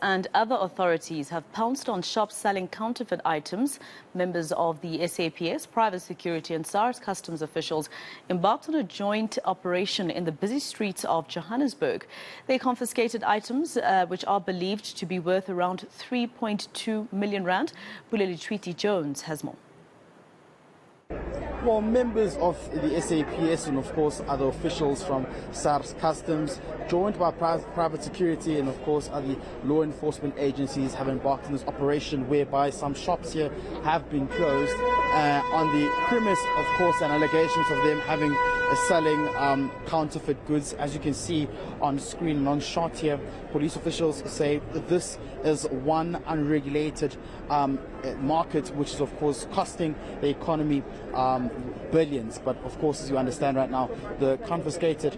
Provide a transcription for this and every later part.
And other authorities have pounced on shops selling counterfeit items. Members of the SAPS, private security and SARS customs officials embarked on a joint operation in the busy streets of Johannesburg. They confiscated items which are believed to be worth around 3.2 million rand. Pule Letshwiti-Jones has more. Well, members of the SAPS and, of course, other officials from SARS Customs, joined by private security and, of course, other law enforcement agencies, have embarked on this operation whereby some shops here have been closed on the premise, of course, and allegations of them having selling counterfeit goods. As you can see on screen and on shot here, police officials say that this is one unregulated market, which is, of course, costing the economy billions. But of course, as you understand right now, the confiscated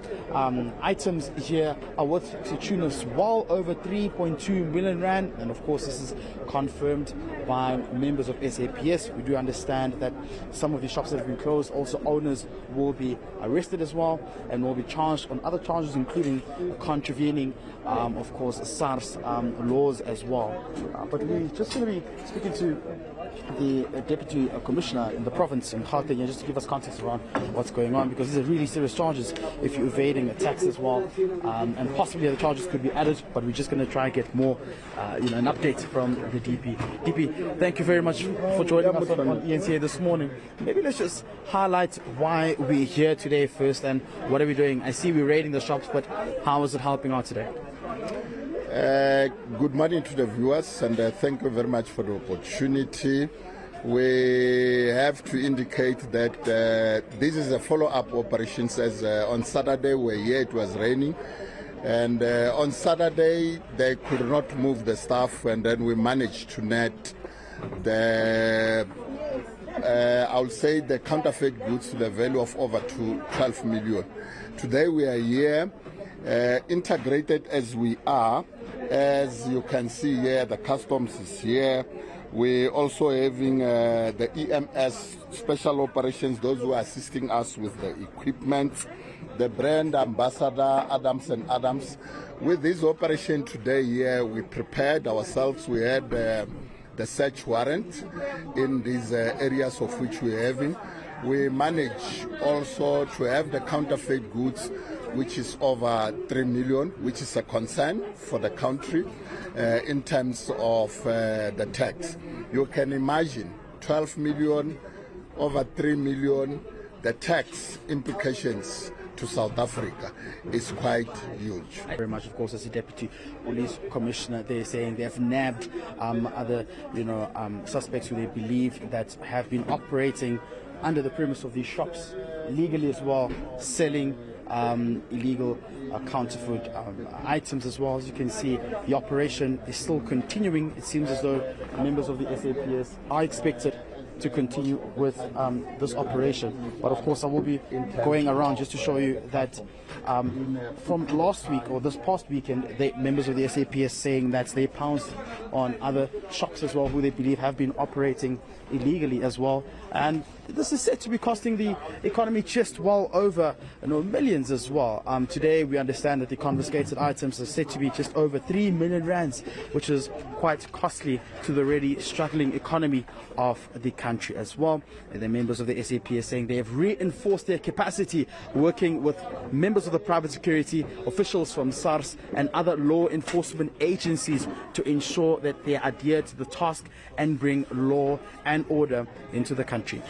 items here are worth to tune of well over 3.2 million rand, and of course this is confirmed by members of SAPS. We do understand that some of the shops that have been closed, also owners will be arrested as well and will be charged on other charges, including contravening of course SARS laws as well. But we're just going to be speaking to the Deputy Commissioner in the province in Gauteng, just to give us context around what's going on, because these are really serious charges if you're evading a tax as well, and possibly other charges could be added, but we're just going to try and get more an update from the DP. DP, thank you very much for joining us on ENCA this morning. Maybe let's just highlight why we're here today first, and what are we doing? I see we're raiding the shops, but how is it helping out today? Good morning to the viewers, and thank you very much for the opportunity. We have to indicate that this is a follow-up operation. As on Saturday we were here, it was raining, and on Saturday they could not move the staff, and then we managed to net the I'll say the counterfeit goods to the value of over 12 million. Today we are here, integrated as we are. As you can see here, the customs is here. We're also having the EMS special operations, those who are assisting us with the equipment, the brand ambassador Adams and Adams. With this operation today here, we prepared ourselves. We had the search warrant in these areas of which we're having. We managed also to have the counterfeit goods, which is over 3 million, which is a concern for the country in terms of the tax. You can imagine 12 million, over 3 million, the tax implications to South Africa is quite huge. Very much, of course, as the Deputy Police Commissioner, they're saying they have nabbed other suspects who they believe that have been operating under the premise of these shops legally as well, selling illegal counterfeit items as well. As you can see, the operation is still continuing. It seems as though members of the SAPS are expected to continue with this operation. But of course I will be going around just to show you that from last week or this past weekend, members of the SAPS saying that they pounced on other shops as well who they believe have been operating illegally as well, and this is said to be costing the economy just well over millions as well. Today we understand that the confiscated items are said to be just over 3 million rands, which is quite costly to the already struggling economy of the country as well. And the members of the SAPS saying they have reinforced their capacity, working with members of the private security, officials from SARS and other law enforcement agencies to ensure that they adhere to the task and bring law and order into the country.